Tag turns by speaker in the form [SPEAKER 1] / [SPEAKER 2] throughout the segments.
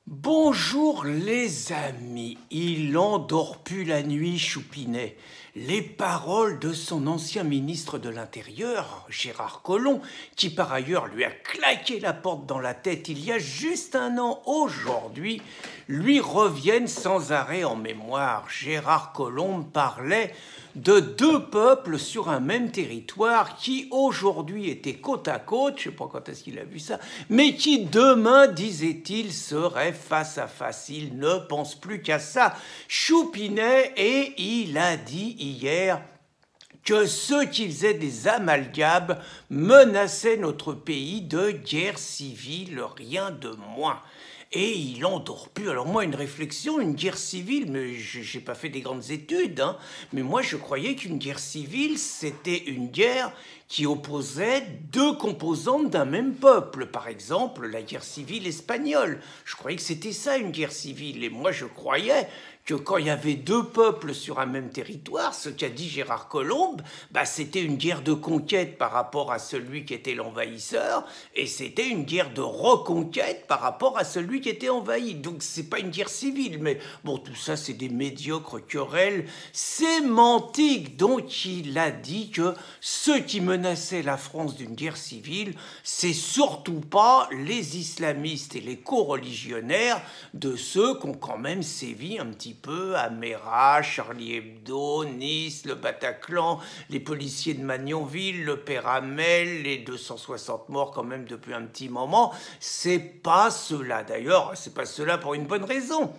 [SPEAKER 1] Bonjour les amis, il endort plus la nuit, Choupinet. Les paroles de son ancien ministre de l'Intérieur, Gérard Collomb, qui par ailleurs lui a claqué la porte dans la tête il y a juste un an aujourd'hui, lui reviennent sans arrêt en mémoire. Gérard Collomb parlait de deux peuples sur un même territoire qui aujourd'hui étaient côte à côte, je ne sais pas quand est-ce qu'il a vu ça, mais qui demain, disait-il, seraient face à face. Il ne pense plus qu'à ça. Choupinet, et il a dit hier que ceux qui faisaient des amalgames menaçaient notre pays de guerre civile, rien de moins. Et il endort plus. Alors moi, une réflexion, une guerre civile, mais j'ai pas fait des grandes études, hein, mais moi je croyais qu'une guerre civile, c'était une guerre qui opposait deux composantes d'un même peuple. Par exemple, la guerre civile espagnole. Je croyais que c'était ça, une guerre civile. Et moi, je croyais que quand il y avait deux peuples sur un même territoire, ce qu'a dit Gérard Collomb, c'était une guerre de conquête par rapport à celui qui était l'envahisseur, et c'était une guerre de reconquête par rapport à celui qui était envahi. Donc c'est pas une guerre civile, mais bon, tout ça c'est des médiocres querelles sémantiques. Donc il a dit que ceux qui menaçaient la France d'une guerre civile, c'est surtout pas les islamistes et les co-religionnaires de ceux qui ont quand même sévi un petit peu à Méra, Charlie Hebdo, Nice, le Bataclan, les policiers de Magnanville, le père Hamel, les 260 morts quand même depuis un petit moment. C'est pas cela. D'ailleurs, c'est pas cela pour une bonne raison.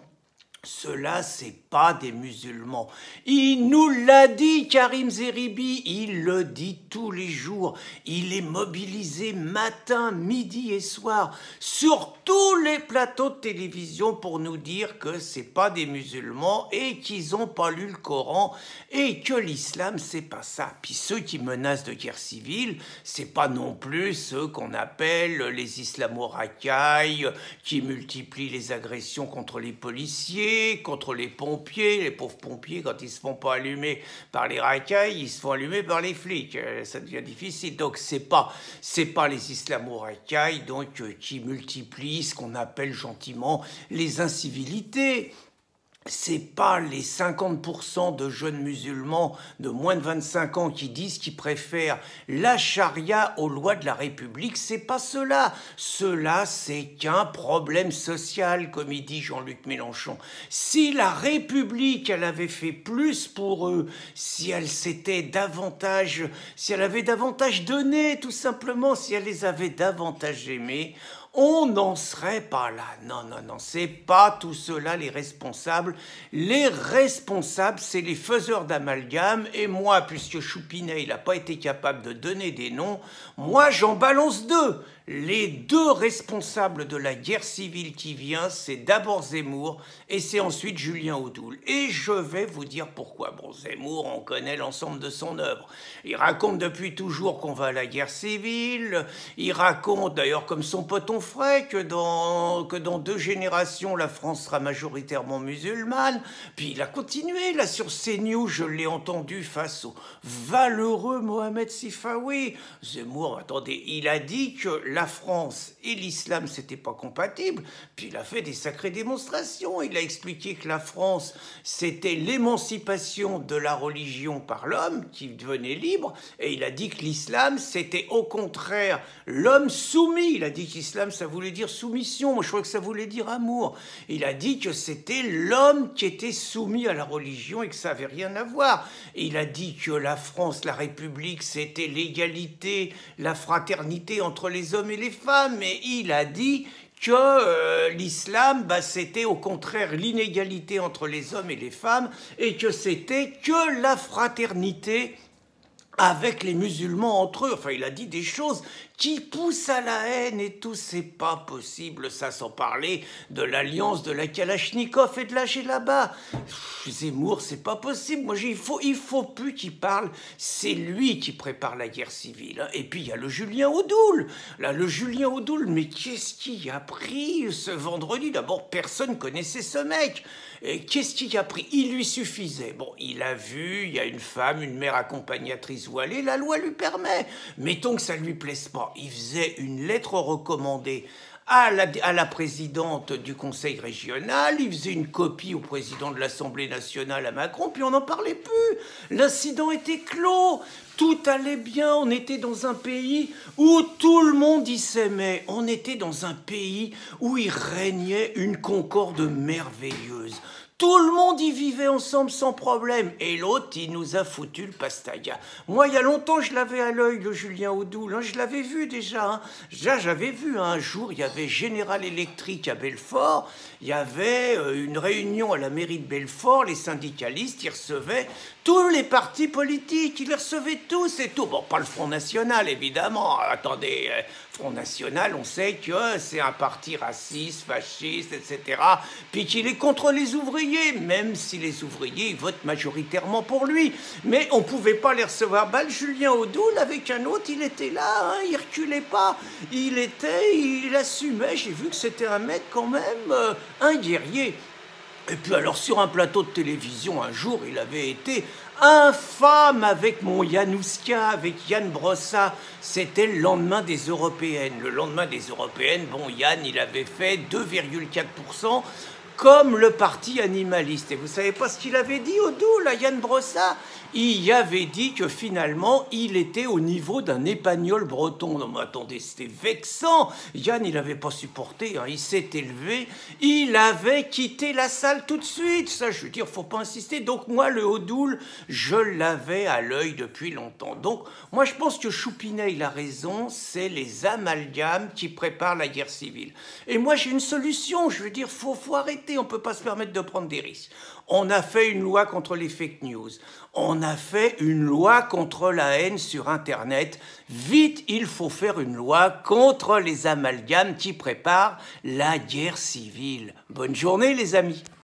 [SPEAKER 1] Ceux-là, c'est pas des musulmans. Il nous l'a dit, Karim Zeribi, il le dit tous les jours. Il est mobilisé matin, midi et soir sur tous les plateaux de télévision pour nous dire que c'est pas des musulmans et qu'ils ont pas lu le Coran et que l'islam, c'est pas ça. Puis ceux qui menacent de guerre civile, c'est pas non plus ceux qu'on appelle les islamo-racailles qui multiplient les agressions contre les policiers, contre les pompiers. Les pauvres pompiers, quand ils se font pas allumer par les racailles, ils se font allumer par les flics. Ça devient difficile. Donc c'est pas les islamo-racailles qui multiplient ce qu'on appelle gentiment les incivilités. C'est pas les 50% de jeunes musulmans de moins de 25 ans qui disent qu'ils préfèrent la charia aux lois de la République, c'est pas cela. Cela, c'est qu'un problème social, comme il dit Jean-Luc Mélenchon. Si la République, elle avait fait plus pour eux, si elle avait davantage donné, tout simplement, si elle les avait davantage aimés, on n'en serait pas là. Non, non, non, c'est pas tout cela les responsables. Les responsables, c'est les faiseurs d'amalgame. Et moi, puisque Choupinet, il n'a pas été capable de donner des noms, moi, j'en balance deux. Les deux responsables de la guerre civile qui vient, c'est d'abord Zemmour et c'est ensuite Julien Audoul. Et je vais vous dire pourquoi. Bon, Zemmour, on connaît l'ensemble de son œuvre. Il raconte depuis toujours qu'on va à la guerre civile. Il raconte, d'ailleurs, comme son pote Onfray, que dans 2 générations, la France sera majoritairement musulmane. Puis il a continué, là, sur CNews, je l'ai entendu face au valeureux Mohamed Sifawi. Zemmour, attendez, il a dit que la France et l'islam, c'était pas compatible. Puis il a fait des sacrées démonstrations. Il a expliqué que la France, c'était l'émancipation de la religion par l'homme qui devenait libre. Et il a dit que l'islam, c'était au contraire l'homme soumis. Il a dit qu'islam, ça voulait dire soumission. Moi, je crois que ça voulait dire amour. Il a dit que c'était l'homme qui était soumis à la religion et que ça n'avait rien à voir. Et il a dit que la France, la République, c'était l'égalité, la fraternité entre les hommes et les femmes, et il a dit que l'islam, c'était au contraire l'inégalité entre les hommes et les femmes, et que c'était que la fraternité avec les musulmans entre eux. Enfin, il a dit des choses qui poussent à la haine et tout. C'est pas possible, ça, sans parler de l'alliance de la Kalachnikov et de la Djellaba. Zemmour, c'est pas possible. Moi, il faut plus qu'il parle. C'est lui qui prépare la guerre civile. Hein. Et puis, il y a le Julien Audoul. Là, le Julien Audoul, mais qu'est-ce qui a pris ce vendredi? D'abord, personne connaissait ce mec. Qu'est-ce qui a pris? Il lui suffisait. Bon, il a vu, il y a une femme, une mère accompagnatrice voilée, la loi lui permet. Mettons que ça lui plaise pas. Il faisait une lettre recommandée à la présidente du conseil régional, il faisait une copie au président de l'Assemblée nationale à Macron, puis on n'en parlait plus. L'incident était clos. Tout allait bien, on était dans un pays où tout le monde y s'aimait. On était dans un pays où il régnait une concorde merveilleuse. Tout le monde y vivait ensemble sans problème. Et l'autre, il nous a foutu le pastaga. Moi, il y a longtemps, je l'avais à l'œil, le Julien Audoul. Hein, je l'avais vu déjà. Hein. Déjà, j'avais vu un jour, il y avait General Electric à Belfort. Il y avait une réunion à la mairie de Belfort. Les syndicalistes, ils recevaient tous les partis politiques. Ils les recevaient tous et tout. Bon, pas le Front National, évidemment. Attendez, Front National, on sait que c'est un parti raciste, fasciste, etc. Puis qu'il est contre les ouvriers, même si les ouvriers ils votent majoritairement pour lui. Mais on ne pouvait pas les recevoir. Bah, le Julien Audoul, avec un autre, il était là, hein, il reculait pas. Il assumait. J'ai vu que c'était un mec quand même, un guerrier. Et puis alors sur un plateau de télévision, un jour, il avait été infâme avec mon Yanouska, avec Yann Brossa. C'était le lendemain des Européennes. Le lendemain des Européennes, bon, Yann, il avait fait 2,4%. Comme le parti animaliste. Et vous savez pas ce qu'il avait dit, Audoul, à Yann Brossa? Il avait dit que finalement, il était au niveau d'un épagnol breton. Non mais attendez, c'était vexant. Yann, il n'avait pas supporté, hein. Il s'est élevé, il avait quitté la salle tout de suite. Ça, je veux dire, faut pas insister. Donc moi, le Audoul, je l'avais à l'œil depuis longtemps. Donc moi, je pense que Choupinet, il a raison, c'est les amalgames qui préparent la guerre civile. Et moi, j'ai une solution. Je veux dire, faut arrêter. On ne peut pas se permettre de prendre des risques. On a fait une loi contre les fake news. On a fait une loi contre la haine sur Internet. Vite, il faut faire une loi contre les amalgames qui préparent la guerre civile. Bonne journée, les amis.